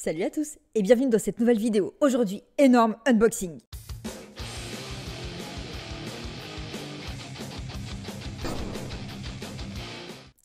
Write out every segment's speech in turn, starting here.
Salut à tous et bienvenue dans cette nouvelle vidéo. Aujourd'hui, énorme unboxing.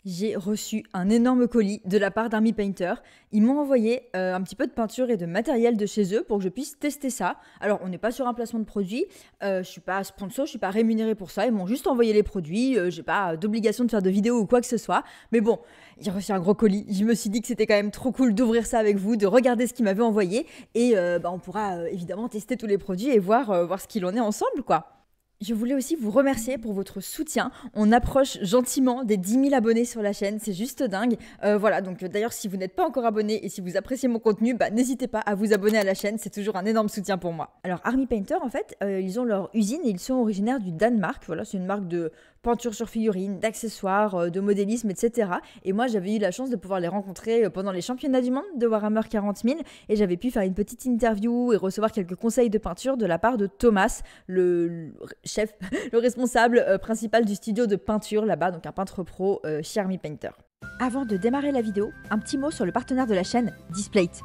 J'ai reçu un énorme colis de la part d'Army Painter. Ils m'ont envoyé un petit peu de peinture et de matériel de chez eux pour que je puisse tester ça. Alors, on n'est pas sur un placement de produit. Je suis pas sponsor, je suis pas rémunérée pour ça. Ils m'ont juste envoyé les produits. J'ai pas d'obligation de faire de vidéo ou quoi que ce soit. Mais bon, j'ai reçu un gros colis. Je me suis dit que c'était quand même trop cool d'ouvrir ça avec vous, de regarder ce qu'ils m'avaient envoyé. Et on pourra évidemment tester tous les produits et voir ce qu'il en est ensemble, quoi. Je voulais aussi vous remercier pour votre soutien. On approche gentiment des 10 000 abonnés sur la chaîne, c'est juste dingue. Voilà, donc d'ailleurs si vous n'êtes pas encore abonné et si vous appréciez mon contenu, n'hésitez pas à vous abonner à la chaîne, c'est toujours un énorme soutien pour moi. Alors Army Painter, en fait, ils ont leur usine et ils sont originaires du Danemark. Voilà, c'est une marque de peinture sur figurines, d'accessoires, de modélisme, etc. Et moi j'avais eu la chance de pouvoir les rencontrer pendant les championnats du monde de Warhammer 40 000 et j'avais pu faire une petite interview et recevoir quelques conseils de peinture de la part de Thomas, le chef, le responsable principal du studio de peinture là-bas, donc un peintre pro chez Army Painter. Avant de démarrer la vidéo, un petit mot sur le partenaire de la chaîne, Displate.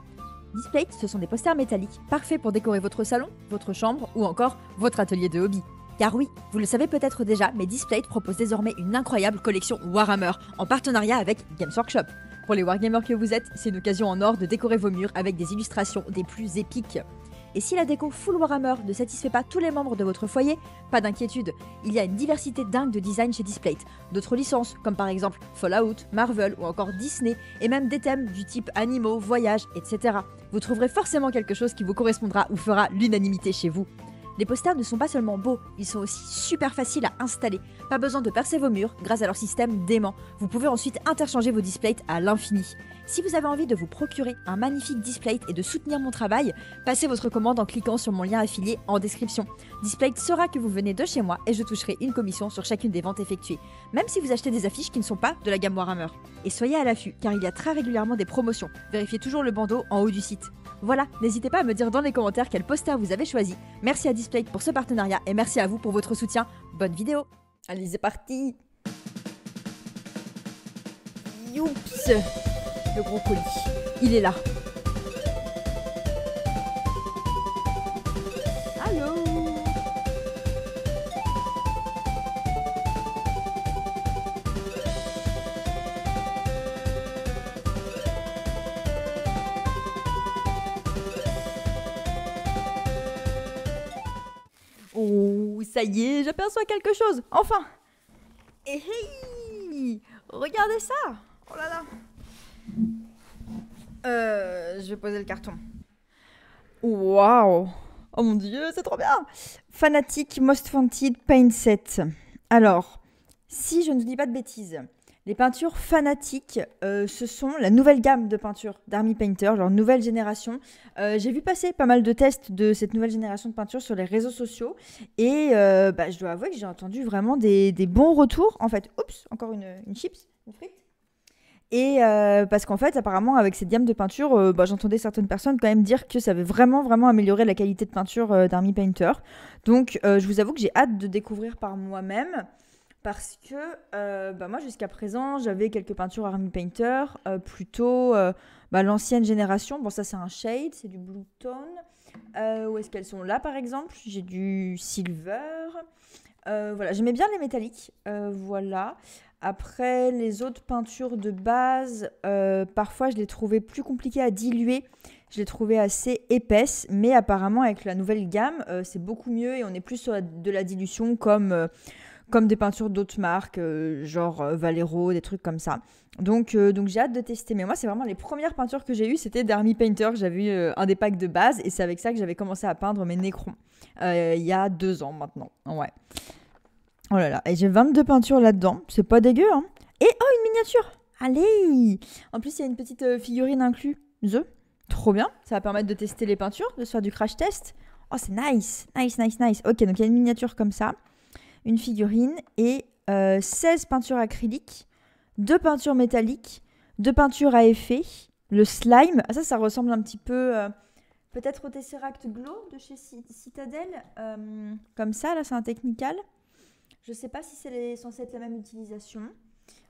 Displate, ce sont des posters métalliques parfaits pour décorer votre salon, votre chambre ou encore votre atelier de hobby. Car oui, vous le savez peut-être déjà, mais Displate propose désormais une incroyable collection Warhammer en partenariat avec Games Workshop. Pour les wargamers que vous êtes, c'est une occasion en or de décorer vos murs avec des illustrations des plus épiques. Et si la déco full Warhammer ne satisfait pas tous les membres de votre foyer, pas d'inquiétude, il y a une diversité dingue de design chez Displate. D'autres licences, comme par exemple Fallout, Marvel ou encore Disney, et même des thèmes du type animaux, voyages, etc. Vous trouverez forcément quelque chose qui vous correspondra ou fera l'unanimité chez vous. Les posters ne sont pas seulement beaux, ils sont aussi super faciles à installer. Pas besoin de percer vos murs grâce à leur système d'aimant. Vous pouvez ensuite interchanger vos Displates à l'infini. Si vous avez envie de vous procurer un magnifique Displate et de soutenir mon travail, passez votre commande en cliquant sur mon lien affilié en description. Displate saura que vous venez de chez moi et je toucherai une commission sur chacune des ventes effectuées, même si vous achetez des affiches qui ne sont pas de la gamme Warhammer. Et soyez à l'affût, car il y a très régulièrement des promotions. Vérifiez toujours le bandeau en haut du site. Voilà, n'hésitez pas à me dire dans les commentaires quel poster vous avez choisi. Merci à Displate pour ce partenariat et merci à vous pour votre soutien. Bonne vidéo. Allez, c'est parti. Youps. Le gros colis, il est là. Allô? Oh, ça y est, j'aperçois quelque chose, enfin. Et hey, regardez ça. Oh là là. Je vais poser le carton. Waouh! Oh mon dieu, c'est trop bien! Fanatic Most Wanted Paint Set. Alors, si je ne vous dis pas de bêtises, les peintures Fanatic, ce sont la nouvelle gamme de peintures d'Army Painter, leur nouvelle génération. J'ai vu passer pas mal de tests de cette nouvelle génération de peinture sur les réseaux sociaux et je dois avouer que j'ai entendu vraiment des bons retours. En fait, oups, encore une chips, une frite. Et parce qu'en fait, apparemment, avec cette gamme de peinture, j'entendais certaines personnes quand même dire que ça avait vraiment, vraiment amélioré la qualité de peinture d'Army Painter. Donc, je vous avoue que j'ai hâte de découvrir par moi-même. Parce que moi, jusqu'à présent, j'avais quelques peintures Army Painter, plutôt l'ancienne génération. Bon, ça, c'est un shade, c'est du Blue Tone. Où est-ce qu'elles sont là, par exemple? J'ai du Silver. Voilà, j'aimais bien les métalliques. Voilà. Après, les autres peintures de base, parfois je les trouvais plus compliquées à diluer. Je les trouvais assez épaisses, mais apparemment avec la nouvelle gamme, c'est beaucoup mieux et on est plus sur de la dilution comme des peintures d'autres marques, genre Valero, des trucs comme ça. Donc j'ai hâte de tester. Mais moi, c'est vraiment les premières peintures que j'ai eues, c'était d'Army Painter. J'avais eu un des packs de base et c'est avec ça que j'avais commencé à peindre mes Necrons. Il y a 2 ans maintenant. Ouais. Oh là là, et j'ai 22 peintures là-dedans, c'est pas dégueu, hein. Et oh, une miniature. Allez. En plus, il y a une petite figurine incluse. Trop bien, ça va permettre de tester les peintures, de se faire du crash test. Oh, c'est nice, nice, nice, nice. Ok, donc il y a une miniature comme ça, une figurine et 16 peintures acryliques, 2 peintures métalliques, 2 peintures à effet, le slime. Ah, ça ressemble un petit peu... peut-être au Tesseract Glow de chez Citadel. Comme ça, là, c'est un technical. Je ne sais pas si c'est censé être la même utilisation.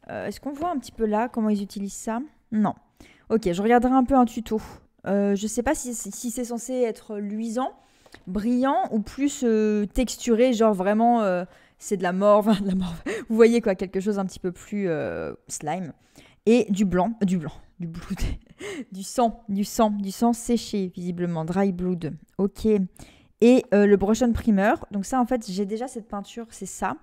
Est-ce qu'on voit un petit peu là comment ils utilisent ça? Non. Ok, je regarderai un peu un tuto Je sais pas si c'est censé être luisant, brillant ou plus texturé, genre vraiment c'est de la mort, enfin, de la mort. Vous voyez quoi, quelque chose un petit peu plus slime. Et du blood, du sang séché visiblement, dry blood. Ok. Et le brush on primer. Donc ça en fait j'ai déjà cette peinture, c'est ça.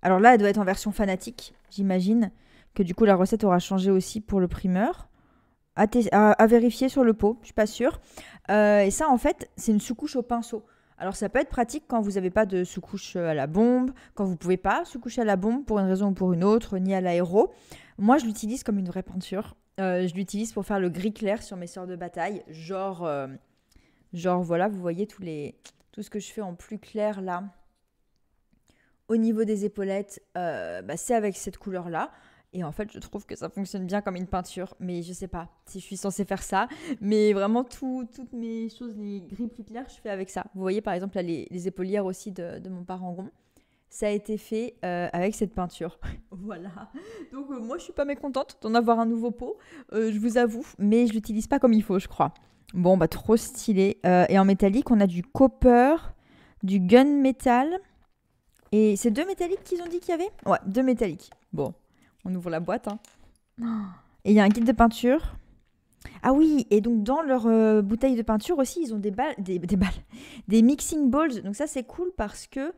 Alors là elle doit être en version fanatique, j'imagine que du coup la recette aura changé aussi pour le primer. À vérifier sur le pot, je suis pas sûre. Et ça, en fait, c'est une sous-couche au pinceau. Alors, ça peut être pratique quand vous n'avez pas de sous-couche à la bombe, quand vous ne pouvez pas sous-coucher à la bombe pour une raison ou pour une autre, ni à l'aéro. Moi, je l'utilise comme une vraie peinture. Je l'utilise pour faire le gris clair sur mes sorts de bataille. Genre voilà, vous voyez tout ce que je fais en plus clair là. Au niveau des épaulettes, c'est avec cette couleur-là. Et en fait, je trouve que ça fonctionne bien comme une peinture. Mais je sais pas si je suis censée faire ça. Mais vraiment, toutes mes choses, les gris plus clairs, je fais avec ça. Vous voyez, par exemple, là, les épaulières aussi de mon parangon. Ça a été fait avec cette peinture. Voilà. Donc, moi, je suis pas mécontente d'en avoir un nouveau pot. Je vous avoue. Mais je l'utilise pas comme il faut, je crois. Bon, bah, trop stylé. Et en métallique, on a du copper, du gunmetal. Et c'est 2 métalliques qu'ils ont dit qu'il y avait? Ouais, 2 métalliques. Bon. On ouvre la boîte. Hein. Et il y a un guide de peinture. Ah oui, et donc dans leur bouteille de peinture aussi, ils ont des balles, des mixing balls. Donc ça, c'est cool parce que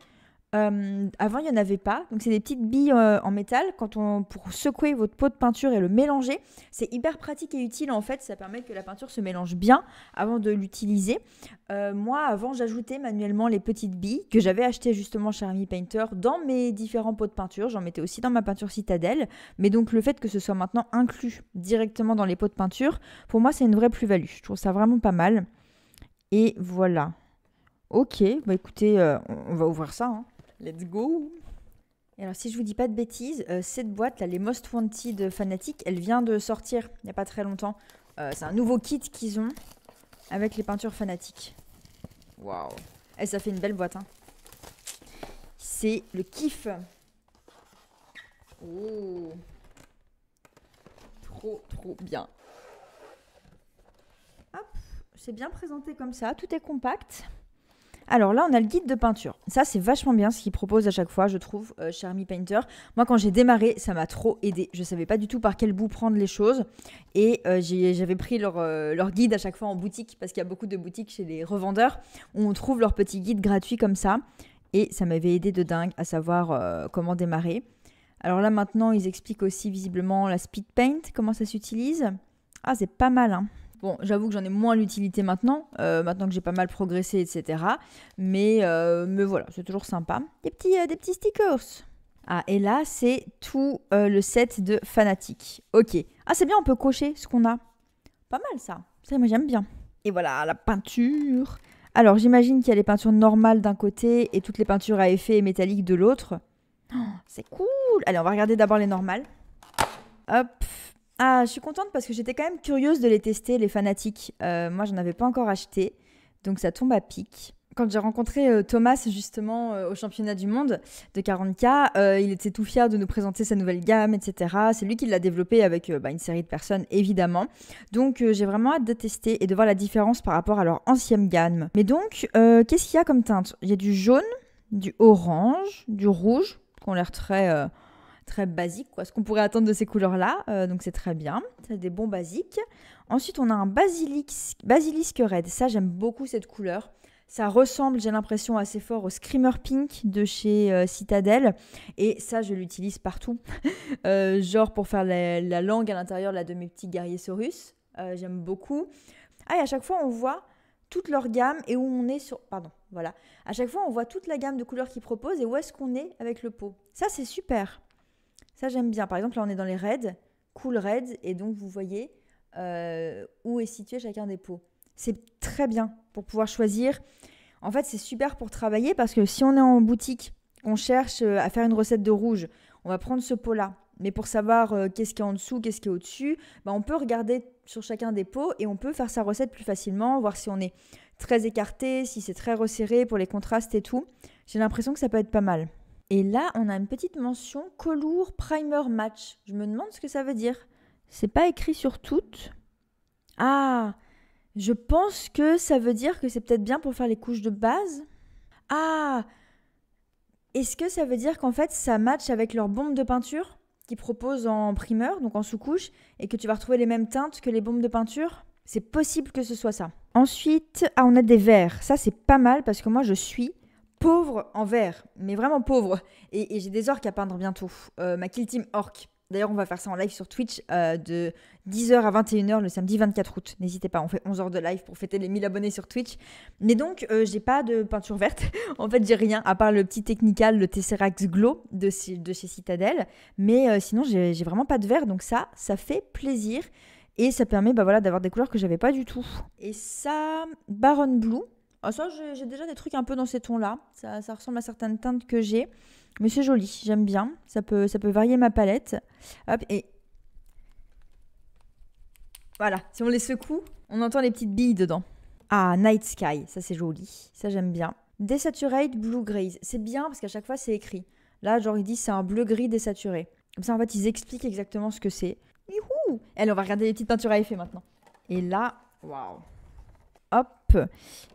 avant, il n'y en avait pas. Donc c'est des petites billes en métal. Pour secouer votre pot de peinture et le mélanger, c'est hyper pratique et utile en fait. Ça permet que la peinture se mélange bien avant de l'utiliser. Moi, avant, j'ajoutais manuellement les petites billes que j'avais achetées justement chez Army Painter dans mes différents pots de peinture. J'en mettais aussi dans ma peinture Citadelle. Mais donc le fait que ce soit maintenant inclus directement dans les pots de peinture, pour moi, c'est une vraie plus-value. Je trouve ça vraiment pas mal. Et voilà. Ok, bah écoutez, on va ouvrir ça. Hein. Let's go! Et alors, si je vous dis pas de bêtises, cette boîte, là, les Most Wanted Fanatic, elle vient de sortir il n'y a pas très longtemps. C'est un nouveau kit qu'ils ont avec les peintures fanatiques. Waouh! Et ça fait une belle boîte. Hein. C'est le kiff. Oh! Trop bien. Hop, c'est bien présenté comme ça, tout est compact. Alors là, on a le guide de peinture. Ça, c'est vachement bien ce qu'ils proposent à chaque fois, je trouve, chez Army Painter. Moi, quand j'ai démarré, ça m'a trop aidé. Je ne savais pas du tout par quel bout prendre les choses. Et j'avais pris leur guide à chaque fois en boutique, parce qu'il y a beaucoup de boutiques chez les revendeurs où on trouve leur petit guide gratuit comme ça. Et ça m'avait aidé de dingue à savoir comment démarrer. Alors là, maintenant, ils expliquent aussi visiblement la speed paint, comment ça s'utilise. Ah, c'est pas mal, hein. Bon, j'avoue que j'en ai moins l'utilité maintenant que j'ai pas mal progressé, etc. Mais voilà, c'est toujours sympa. Des petits stickers. Ah, et là, c'est tout le set de Fanatic. Ok. Ah, c'est bien, on peut cocher ce qu'on a. Pas mal, ça. Ça, moi, j'aime bien. Et voilà, la peinture. Alors, j'imagine qu'il y a les peintures normales d'un côté et toutes les peintures à effet et métalliques de l'autre. Oh, c'est cool. Allez, on va regarder d'abord les normales. Hop. Ah, je suis contente parce que j'étais quand même curieuse de les tester, les fanatiques. Moi, j'en avais pas encore acheté, donc ça tombe à pic. Quand j'ai rencontré Thomas, justement, au championnat du monde de 40K, il était tout fier de nous présenter sa nouvelle gamme, etc. C'est lui qui l'a développée avec une série de personnes, évidemment. Donc, j'ai vraiment hâte de tester et de voir la différence par rapport à leur ancienne gamme. Mais donc, qu'est-ce qu'il y a comme teinte? Il y a du jaune, du orange, du rouge, qui ont l'air très basique, quoi, ce qu'on pourrait attendre de ces couleurs-là. Donc c'est très bien, c'est des bons basiques. Ensuite, on a un basilisque red. Ça, j'aime beaucoup cette couleur. Ça ressemble, j'ai l'impression, assez fort au Screamer Pink de chez Citadel. Et ça, je l'utilise partout. Genre pour faire la langue à l'intérieur là, de mes petits guerriers Saurus. J'aime beaucoup. Ah, et à chaque fois, on voit toute leur gamme et où on est sur... Pardon, voilà. À chaque fois, on voit toute la gamme de couleurs qu'ils proposent et où est-ce qu'on est avec le pot. Ça, c'est super. Ça, j'aime bien. Par exemple, là, on est dans les raids, cool raids, et donc vous voyez où est situé chacun des pots. C'est très bien pour pouvoir choisir. En fait, c'est super pour travailler parce que si on est en boutique, on cherche à faire une recette de rouge, on va prendre ce pot-là. Mais pour savoir qu'est-ce qui est en dessous, qu'est-ce qui est au-dessus, on peut regarder sur chacun des pots et on peut faire sa recette plus facilement, voir si on est très écarté, si c'est très resserré pour les contrastes et tout. J'ai l'impression que ça peut être pas mal. Et là, on a une petite mention Colour Primer Match. Je me demande ce que ça veut dire. C'est pas écrit sur toutes. Ah, Je pense que ça veut dire que c'est peut-être bien pour faire les couches de base. Ah, est-ce que ça veut dire qu'en fait ça match avec leur bombe de peinture qu'ils proposent en primeur, donc en sous-couche, et que tu vas retrouver les mêmes teintes que les bombes de peinture? C'est possible que ce soit ça. Ensuite, on a des verres. Ça, c'est pas mal parce que moi, je suis pauvre en verre, mais vraiment pauvre. Et j'ai des orques à peindre bientôt. Ma Kill Team Orc. D'ailleurs, on va faire ça en live sur Twitch de 10h à 21h le samedi 24 août. N'hésitez pas, on fait 11 heures de live pour fêter les 1000 abonnés sur Twitch. Mais donc, j'ai pas de peinture verte. En fait, j'ai rien, à part le petit Technical, le Tesseract Glow de chez Citadel. Mais sinon, j'ai vraiment pas de vert. Donc ça fait plaisir. Et ça permet voilà, d'avoir des couleurs que j'avais pas du tout. Et ça, Baron Blue. Ah, ça, j'ai déjà des trucs un peu dans ces tons-là. Ça ressemble à certaines teintes que j'ai. Mais c'est joli, j'aime bien. Ça peut varier ma palette. Hop, et voilà, si on les secoue, on entend les petites billes dedans. Ah, Night Sky, ça c'est joli. Ça j'aime bien. Desaturate Blue Grays. C'est bien parce qu'à chaque fois c'est écrit. Là, genre ils disent c'est un bleu-gris désaturé. Comme ça, en fait, ils expliquent exactement ce que c'est. Youhou! Allez, on va regarder les petites peintures à effet maintenant. Et là, waouh! Hop!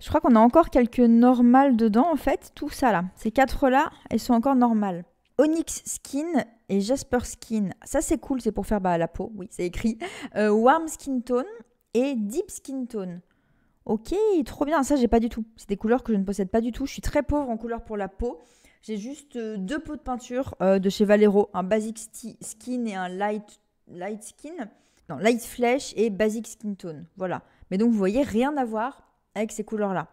Je crois qu'on a encore quelques normales dedans, en fait. Tout ça, là. Ces 4-là, elles sont encore normales. Onyx Skin et Jasper Skin. Ça, c'est cool. C'est pour faire la peau. Oui, c'est écrit. Warm Skin Tone et Deep Skin Tone. Ok, trop bien. Ça, j'ai pas du tout. C'est des couleurs que je ne possède pas du tout. Je suis très pauvre en couleurs pour la peau. J'ai juste 2 pots de peinture de chez Valero. Un Basic Skin et un Light Skin. Non, Light Flesh et Basic Skin Tone. Voilà. Mais donc, vous voyez, rien à voir avec ces couleurs-là.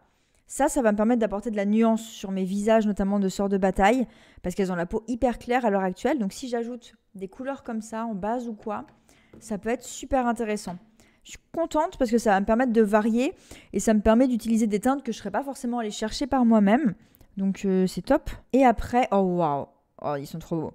Ça va me permettre d'apporter de la nuance sur mes visages, notamment de sorts de bataille, parce qu'elles ont la peau hyper claire à l'heure actuelle. Donc, si j'ajoute des couleurs comme ça, en base ou quoi, ça peut être super intéressant. Je suis contente parce que ça va me permettre de varier et ça me permet d'utiliser des teintes que je ne serais pas forcément allée chercher par moi-même. Donc, c'est top. Et après, oh waouh, oh, ils sont trop beaux.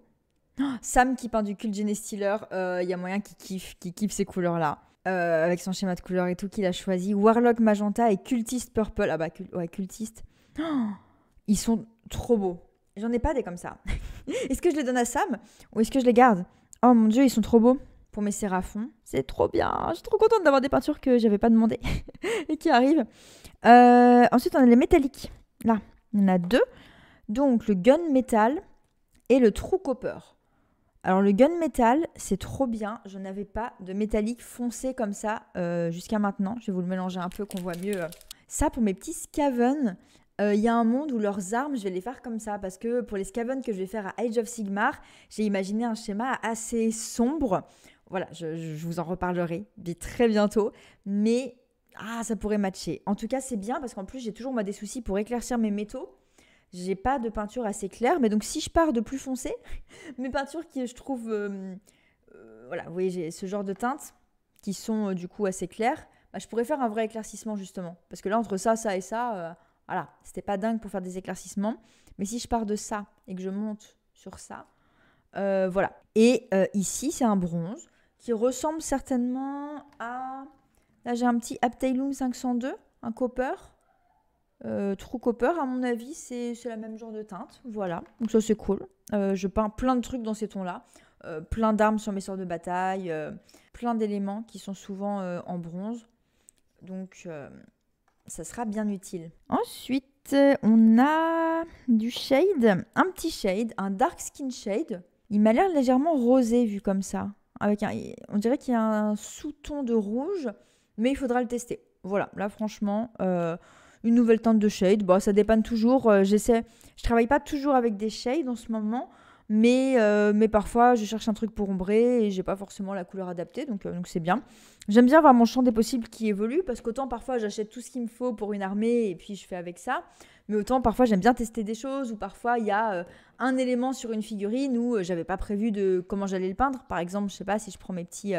Sam qui peint du Cult Genestealer, il y a moyen qu'il kiffe ces couleurs-là. Avec son schéma de couleurs et tout qu'il a choisi. Warlock Magenta et Cultiste Purple. Ah bah, ouais, Cultiste. Oh, ils sont trop beaux. J'en ai pas des comme ça. Est-ce que je les donne à Sam ou est-ce que je les garde? Oh mon dieu, ils sont trop beaux. Pour mes séraphons. C'est trop bien. Je suis trop contente d'avoir des peintures que j'avais pas demandé et qui arrivent. Ensuite, on a les métalliques. Là, il y en a 2. Donc, le Gun Metal et le True Copper. Alors le gunmetal, c'est trop bien. Je n'avais pas de métallique foncé comme ça jusqu'à maintenant. Je vais vous le mélanger un peu qu'on voit mieux. Ça, pour mes petits Skaven, il y a un monde où leurs armes, je vais les faire comme ça. Parce que pour les Skaven que je vais faire à Age of Sigmar, j'ai imaginé un schéma assez sombre. Voilà, je vous en reparlerai très bientôt. Mais ça pourrait matcher. En tout cas, c'est bien parce qu'en plus, j'ai toujours moi des soucis pour éclaircir mes métaux. J'ai pas de peinture assez claire, mais donc si je pars de plus foncé, mes peintures qui je trouve, voilà, vous voyez, j'ai ce genre de teintes qui sont du coup assez claires, je pourrais faire un vrai éclaircissement justement. Parce que là, entre ça et ça, voilà, c'était pas dingue pour faire des éclaircissements. Mais si je pars de ça et que je monte sur ça, voilà. Et ici, c'est un bronze qui ressemble certainement à... Là, j'ai un petit Abteilung 502, un copper. True Copper, à mon avis, c'est la même genre de teinte. Voilà, donc ça c'est cool. Je peins plein de trucs dans ces tons-là. Plein d'armes sur mes sorts de bataille. Plein d'éléments qui sont souvent en bronze. Donc ça sera bien utile. Ensuite, on a du shade. Un petit shade, un dark skin shade. Il m'a l'air légèrement rosé vu comme ça. On dirait qu'il y a un sous-ton de rouge, mais il faudra le tester. Voilà, là franchement... une nouvelle teinte de shade, ça dépanne toujours. Je travaille pas toujours avec des shades en ce moment, mais parfois je cherche un truc pour ombrer et j'ai pas forcément la couleur adaptée, donc c'est bien. J'aime bien avoir mon champ des possibles qui évolue parce qu'autant parfois j'achète tout ce qu'il me faut pour une armée et puis je fais avec ça, mais autant parfois j'aime bien tester des choses ou parfois il y a un élément sur une figurine où j'avais pas prévu de comment j'allais le peindre. Par exemple, je sais pas si je prends mes petits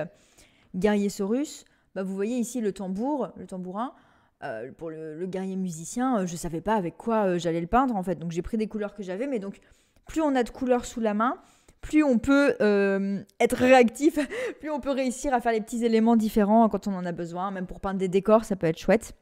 guerriers Saurus, vous voyez ici le tambourin. Pour le guerrier musicien, je savais pas avec quoi j'allais le peindre en fait, donc j'ai pris des couleurs que j'avais, mais donc plus on a de couleurs sous la main, plus on peut être réactif, plus on peut réussir à faire les petits éléments différents quand on en a besoin, même pour peindre des décors, ça peut être chouette.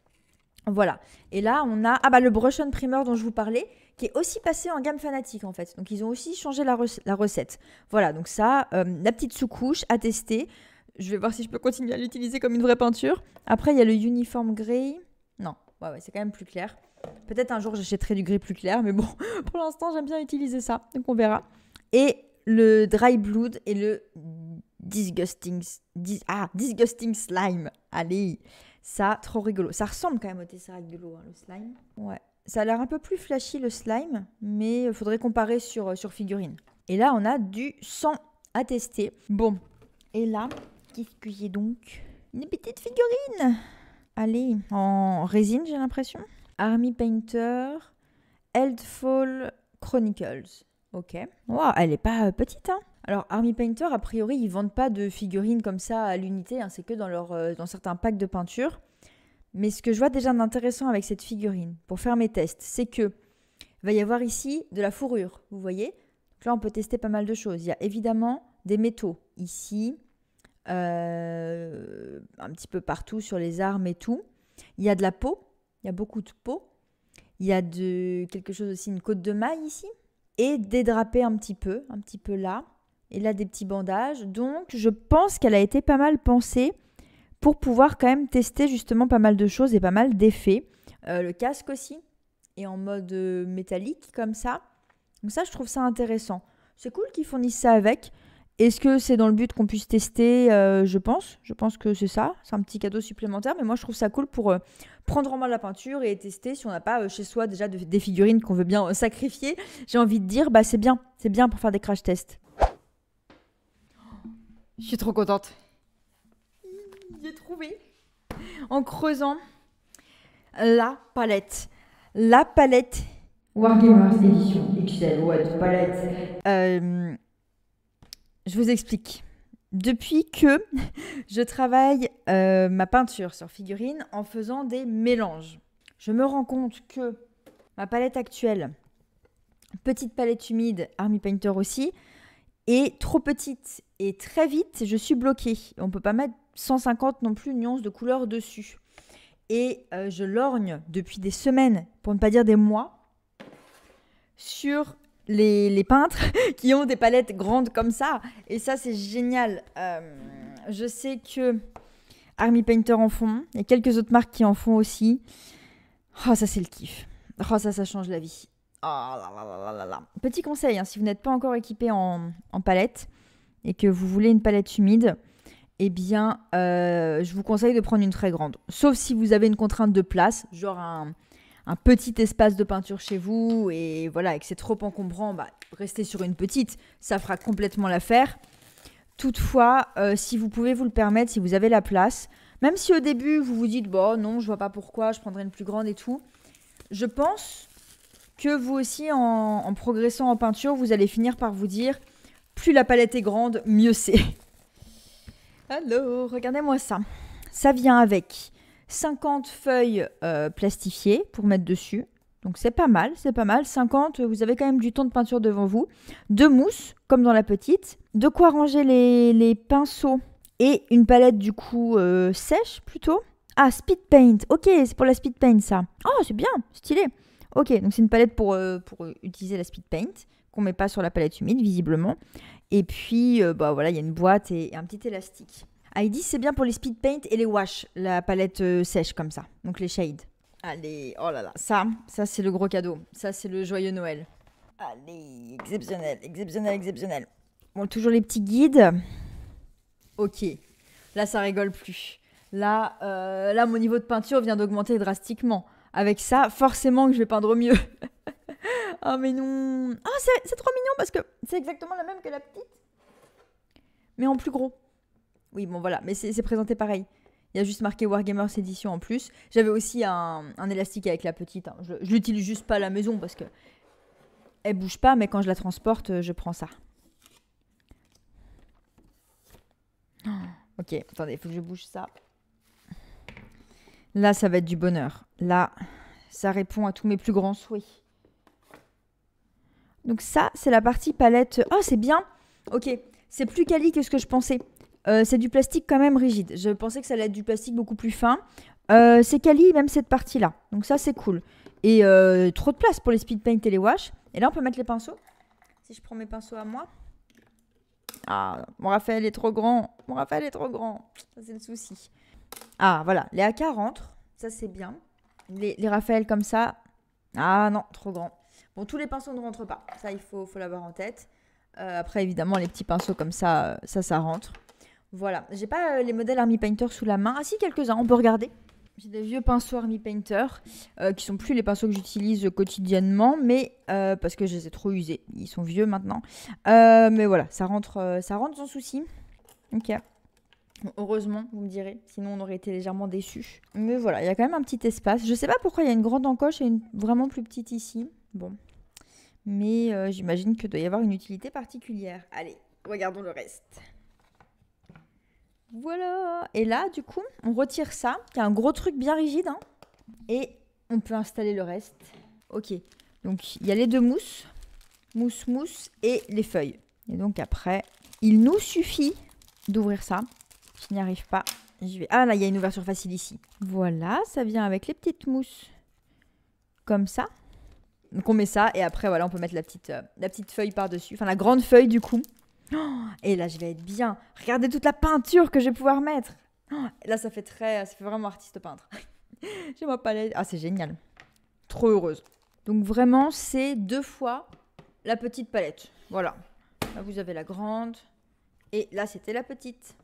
Voilà, et là on a le Brush on Primer dont je vous parlais, qui est aussi passé en gamme fanatique en fait, donc ils ont aussi changé la recette. Voilà, donc ça, la petite sous-couche à tester. Je vais voir si je peux continuer à l'utiliser comme une vraie peinture. Après, il y a le Uniform Grey. Non, ouais, c'est quand même plus clair. Peut-être un jour, j'achèterai du gris plus clair. Mais bon, pour l'instant, j'aime bien utiliser ça. Donc, on verra. Et le Dry Blood et le Disgusting Slime. Allez, ça, trop rigolo. Ça ressemble quand même au Tesseract de l'eau, hein, le slime. Ouais. Ça a l'air un peu plus flashy, le slime. Mais il faudrait comparer sur figurine. Et là, on a du sang à tester. Bon, et là, qu'est-ce que j'ai donc? Une petite figurine. Allez, en résine, j'ai l'impression. Army Painter, Eldfall Chronicles. Ok. Wow, elle est pas petite, hein. Alors, Army Painter, a priori, ils vendent pas de figurines comme ça à l'unité. Hein, c'est que dans certains packs de peinture. Mais ce que je vois déjà d'intéressant avec cette figurine, pour faire mes tests, c'est que il va y avoir ici de la fourrure, vous voyez. Donc là, on peut tester pas mal de choses. Il y a évidemment des métaux ici, un petit peu partout sur les armes et tout. Il y a de la peau, il y a beaucoup de peau. Il y a quelque chose aussi, une côte de maille ici. Et dédrapé un petit peu là. Et là, des petits bandages. Donc, je pense qu'elle a été pas mal pensée pour pouvoir quand même tester justement pas mal de choses et pas mal d'effets. Le casque aussi est en mode métallique comme ça. Donc ça, je trouve ça intéressant. C'est cool qu'ils fournissent ça avec. Est-ce que c'est dans le but qu'on puisse tester? Je pense que c'est ça. C'est un petit cadeau supplémentaire. Mais moi, je trouve ça cool pour prendre en main la peinture et tester si on n'a pas chez soi déjà des figurines qu'on veut bien sacrifier. J'ai envie de dire, bah c'est bien pour faire des crash tests. Je suis trop contente. J'ai trouvé, en creusant, la palette. La palette Wargamers Edition XL, ouais, palette. Je vous explique. Depuis que je travaille ma peinture sur figurine en faisant des mélanges, je me rends compte que ma palette actuelle, petite palette humide, Army Painter aussi, est trop petite et très vite, je suis bloquée. On ne peut pas mettre 150 non plus nuances de couleurs dessus. Et je lorgne depuis des semaines, pour ne pas dire des mois, sur les peintres qui ont des palettes grandes comme ça. Et ça, c'est génial. Je sais que Army Painter en font. Il y a quelques autres marques qui en font aussi. Oh, ça, c'est le kiff. Oh, ça change la vie. Oh là là là là là. Petit conseil, hein, si vous n'êtes pas encore équipé en palette et que vous voulez une palette humide, eh bien, je vous conseille de prendre une très grande. Sauf si vous avez une contrainte de place, genre un petit espace de peinture chez vous et voilà, et que c'est trop encombrant, bah, restez sur une petite, ça fera complètement l'affaire. Toutefois, si vous pouvez vous le permettre, si vous avez la place, même si au début vous vous dites bon non, je vois pas pourquoi, je prendrai une plus grande et tout, je pense que vous aussi en progressant en peinture, vous allez finir par vous dire plus la palette est grande, mieux c'est. Alors, regardez-moi ça. Ça vient avec 50 feuilles plastifiées pour mettre dessus. Donc c'est pas mal. 50, vous avez quand même du temps de peinture devant vous. De mousse, comme dans la petite. De quoi ranger les pinceaux. Et une palette du coup sèche plutôt. Ah, speed paint. Ok, c'est pour la speed paint ça. Oh, c'est bien, stylé. Ok, donc c'est une palette pour utiliser la speed paint. Qu'on met pas sur la palette humide, visiblement. Et puis, bah voilà, il y a une boîte et un petit élastique. Heidi, c'est bien pour les speed paint et les wash, la palette sèche comme ça. Donc les shades. Allez, oh là là, ça c'est le gros cadeau. Ça, c'est le joyeux Noël. Allez, exceptionnel. Bon, toujours les petits guides. Ok, là, ça rigole plus. Là, mon niveau de peinture vient d'augmenter drastiquement. Avec ça, forcément que je vais peindre mieux. Oh mais non. Ah, c'est trop mignon parce que c'est exactement la même que la petite. Mais en plus gros. Oui, bon voilà, mais c'est présenté pareil. Il y a juste marqué Wargamers Edition en plus. J'avais aussi un élastique avec la petite. Hein. Je l'utilise juste pas à la maison parce que elle bouge pas, mais quand je la transporte, je prends ça. Oh, ok, attendez, il faut que je bouge ça. Là, ça va être du bonheur. Là, ça répond à tous mes plus grands souhaits. Donc ça, c'est la partie palette. Oh, c'est bien. Ok, c'est plus quali que ce que je pensais. C'est du plastique quand même rigide. Je pensais que ça allait être du plastique beaucoup plus fin. C'est quali même cette partie-là. Donc ça, c'est cool. Et trop de place pour les speed paint et les wash. Et là, on peut mettre les pinceaux. Si je prends mes pinceaux à moi. Ah, mon Raphaël est trop grand. Mon Raphaël est trop grand. Ça, c'est le souci. Ah, voilà. Les AK rentrent. Ça, c'est bien. Les Raphaël comme ça. Ah non, trop grand. Bon, tous les pinceaux ne rentrent pas. Ça, il faut l'avoir en tête. Après, évidemment, les petits pinceaux comme ça, ça rentre. Voilà. J'ai pas les modèles Army Painter sous la main. Ah si, quelques-uns. On peut regarder. J'ai des vieux pinceaux Army Painter qui sont plus les pinceaux que j'utilise quotidiennement, mais parce que je les ai trop usés. Ils sont vieux maintenant. Mais voilà, ça rentre sans souci. Ok. Bon, heureusement, vous me direz. Sinon, on aurait été légèrement déçus. Mais voilà, il y a quand même un petit espace. Je sais pas pourquoi il y a une grande encoche et une vraiment plus petite ici. Bon. Mais j'imagine que doit y avoir une utilité particulière. Allez, regardons le reste. Voilà. Et là, du coup, on retire ça, qui est un gros truc bien rigide. Hein, et on peut installer le reste. Ok. Donc, il y a les deux mousses. Mousse et les feuilles. Et donc, après, il nous suffit d'ouvrir ça. Je n'y arrive pas. Ah, là, il y a une ouverture facile ici. Voilà, ça vient avec les petites mousses. Comme ça. Donc, on met ça. Et après, voilà, on peut mettre la petite feuille par-dessus. Enfin, la grande feuille, du coup. Oh, et là, je vais être bien. Regardez toute la peinture que je vais pouvoir mettre. Oh, et là, ça fait vraiment artiste peintre. J'ai ma palette. Ah, c'est génial. Trop heureuse. Donc, vraiment, c'est 2 fois la petite palette. Voilà. Là, vous avez la grande. Et là, c'était la petite.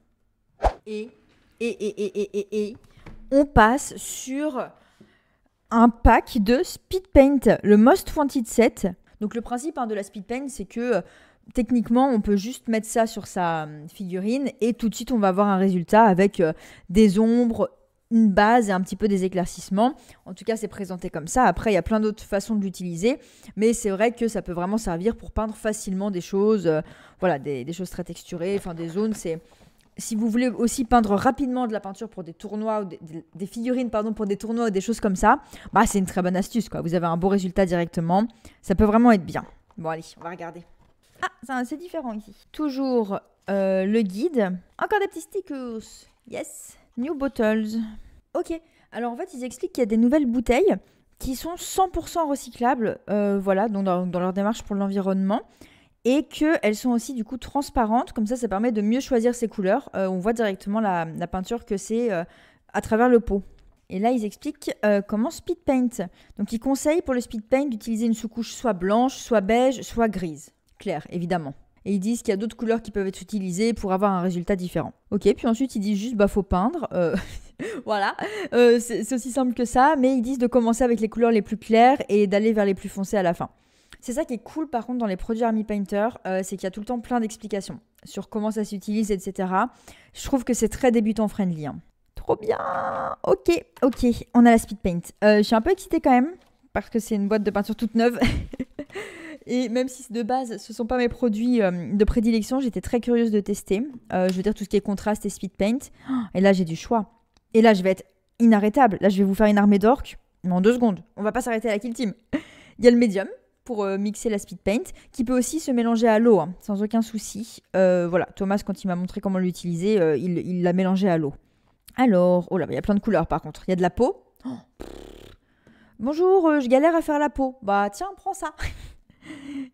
Et on passe sur un pack de Speed Paint, le Most Wanted Set. Donc, le principe de la Speed Paint, c'est que techniquement, on peut juste mettre ça sur sa figurine et tout de suite, on va avoir un résultat avec des ombres, une base et un petit peu des éclaircissements. En tout cas, c'est présenté comme ça. Après, il y a plein d'autres façons de l'utiliser, mais c'est vrai que ça peut vraiment servir pour peindre facilement des choses, voilà, des choses très texturées, enfin des zones. Si vous voulez aussi peindre rapidement de la peinture pour des tournois, ou des figurines pour des tournois ou des choses comme ça, bah, c'est une très bonne astuce, quoi. Vous avez un beau résultat directement. Ça peut vraiment être bien. Bon, allez, on va regarder. Ah, c'est différent ici. Toujours le guide. Encore des petits stickers. Yes. New bottles. Ok. Alors en fait, ils expliquent qu'il y a des nouvelles bouteilles qui sont 100% recyclables, voilà, donc dans leur démarche pour l'environnement. Et qu'elles sont aussi du coup transparentes. Comme ça permet de mieux choisir ses couleurs. On voit directement la peinture que c'est à travers le pot. Et là, ils expliquent comment speed paint. Donc, ils conseillent pour le speed paint d'utiliser une sous-couche soit blanche, soit beige, soit grise. Claire, évidemment. Et ils disent qu'il y a d'autres couleurs qui peuvent être utilisées pour avoir un résultat différent. Ok, puis ensuite, ils disent juste, faut peindre. Voilà, c'est aussi simple que ça. Mais ils disent de commencer avec les couleurs les plus claires et d'aller vers les plus foncées à la fin. C'est ça qui est cool par contre dans les produits Army Painter, c'est qu'il y a tout le temps plein d'explications sur comment ça s'utilise, etc. Je trouve que c'est très débutant friendly. Hein. Trop bien. Ok, on a la Speed Paint. Je suis un peu excitée quand même, parce que c'est une boîte de peinture toute neuve. Et même si de base, ce ne sont pas mes produits de prédilection, j'étais très curieuse de tester. Je veux dire tout ce qui est contraste et Speed Paint. Et là, j'ai du choix. Et là, je vais être inarrêtable. Là, je vais vous faire une armée d'orques, mais en 2 secondes. On va pas s'arrêter à la Kill Team. Il y a le médium pour mixer la speed paint, qui peut aussi se mélanger à l'eau, hein, sans aucun souci. Voilà, Thomas, quand il m'a montré comment l'utiliser, il l'a mélangé à l'eau. Alors, oh là, il y a plein de couleurs par contre. Il y a de la peau. Oh. Bonjour, je galère à faire la peau. Bah tiens, prends ça.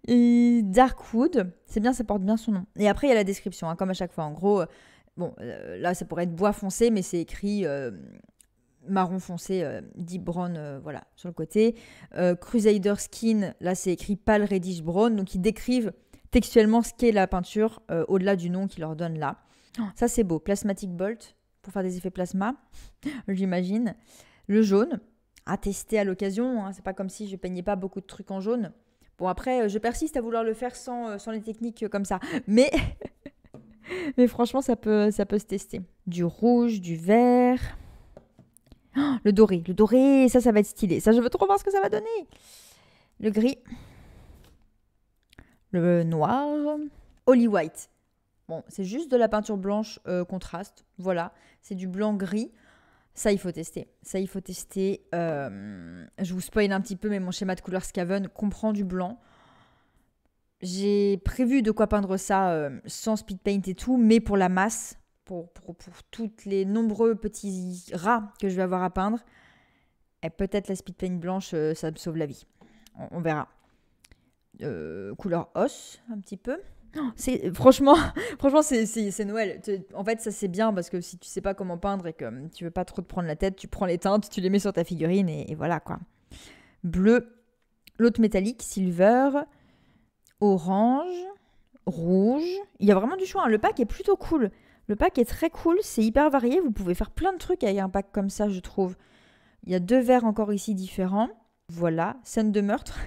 Et Darkwood, c'est bien, ça porte bien son nom. Et après, il y a la description, hein, comme à chaque fois. En gros, là, ça pourrait être bois foncé, mais c'est écrit marron foncé, deep brown, voilà, sur le côté. Crusader Skin, là, c'est écrit pale reddish brown. Donc, ils décrivent textuellement ce qu'est la peinture au-delà du nom qu'ils leur donnent là. Oh, ça, c'est beau. Plasmatic Bolt, pour faire des effets plasma, j'imagine. Le jaune, à tester à l'occasion. Hein, c'est pas comme si je peignais pas beaucoup de trucs en jaune. Bon, après, je persiste à vouloir le faire sans les techniques comme ça. Mais, mais franchement, ça peut se tester. Du rouge, du vert. Oh, le doré, ça va être stylé. Ça, je veux trop voir ce que ça va donner. Le gris. Le noir. Holy White. Bon, c'est juste de la peinture blanche contraste. Voilà, c'est du blanc-gris. Ça, il faut tester. Je vous spoil un petit peu, mais mon schéma de couleur Skaven comprend du blanc. J'ai prévu de quoi peindre ça sans speed paint et tout, mais pour la masse, pour tous les nombreux petits rats que je vais avoir à peindre, et peut-être la speed paint blanche, ça me sauve la vie. On verra. Couleur os, un petit peu. Franchement, franchement c'est Noël. En fait, ça c'est bien parce que si tu sais pas comment peindre et que tu veux pas trop te prendre la tête, tu prends les teintes, tu les mets sur ta figurine et voilà quoi. Bleu, l'autre métallique, silver, orange, rouge. Il y a vraiment du choix, hein. Le pack est plutôt cool. Le pack est très cool, c'est hyper varié. Vous pouvez faire plein de trucs avec un pack comme ça, je trouve. Il y a 2 verres encore ici différents. Voilà, scène de meurtre.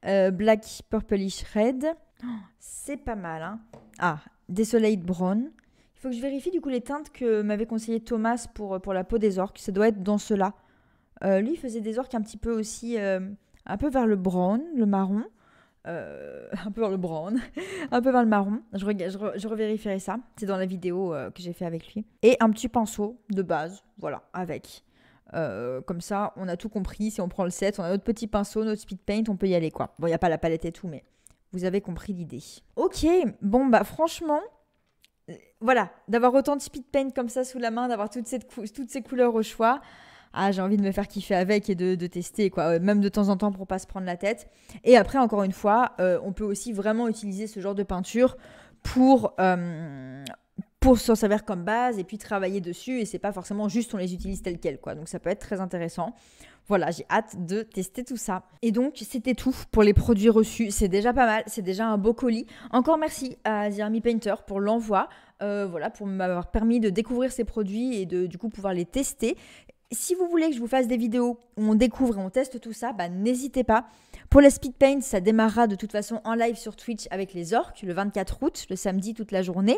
Black Purplish Red. C'est pas mal, hein. Ah, Desolate Brown. Il faut que je vérifie du coup les teintes que m'avait conseillé Thomas pour la peau des orques. Ça doit être dans ceux-là. Lui, il faisait des orques un petit peu aussi, un peu vers le brown, le marron. Un peu vers le brown, un peu vers le marron. Je revérifierai ça. C'est dans la vidéo que j'ai fait avec lui. Et un petit pinceau de base, voilà, avec. Comme ça, on a tout compris. Si on prend le set, on a notre petit pinceau, notre speed paint, on peut y aller quoi. Bon, il n'y a pas la palette et tout, mais vous avez compris l'idée. Ok, bon bah franchement, voilà, d'avoir autant de speed paint comme ça sous la main, d'avoir toutes ces couleurs au choix. Ah, j'ai envie de me faire kiffer avec et de tester, quoi. Même de temps en temps pour pas se prendre la tête. Et après, encore une fois, on peut aussi vraiment utiliser ce genre de peinture pour s'en servir comme base et puis travailler dessus. Et c'est pas forcément juste on les utilise telles quelles, quoi. Donc ça peut être très intéressant. Voilà, j'ai hâte de tester tout ça. Et donc, c'était tout pour les produits reçus. C'est déjà pas mal, c'est déjà un beau colis. Encore merci à The Army Painter pour l'envoi. Voilà, pour m'avoir permis de découvrir ces produits et de du coup pouvoir les tester. Si vous voulez que je vous fasse des vidéos où on découvre et on teste tout ça, bah, n'hésitez pas. Pour la speed paint, ça démarrera de toute façon en live sur Twitch avec les orques le 24 août, le samedi toute la journée.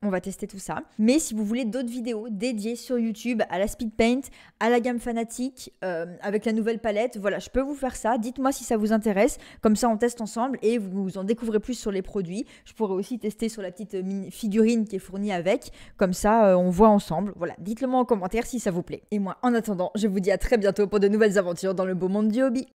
On va tester tout ça. Mais si vous voulez d'autres vidéos dédiées sur YouTube à la speed paint, à la gamme fanatique, avec la nouvelle palette, voilà, je peux vous faire ça. Dites-moi si ça vous intéresse. Comme ça, on teste ensemble et vous en découvrez plus sur les produits. Je pourrais aussi tester sur la petite figurine qui est fournie avec. Comme ça, on voit ensemble. Voilà, dites-le moi en commentaire si ça vous plaît. Et moi, en attendant, je vous dis à très bientôt pour de nouvelles aventures dans le beau monde du hobby.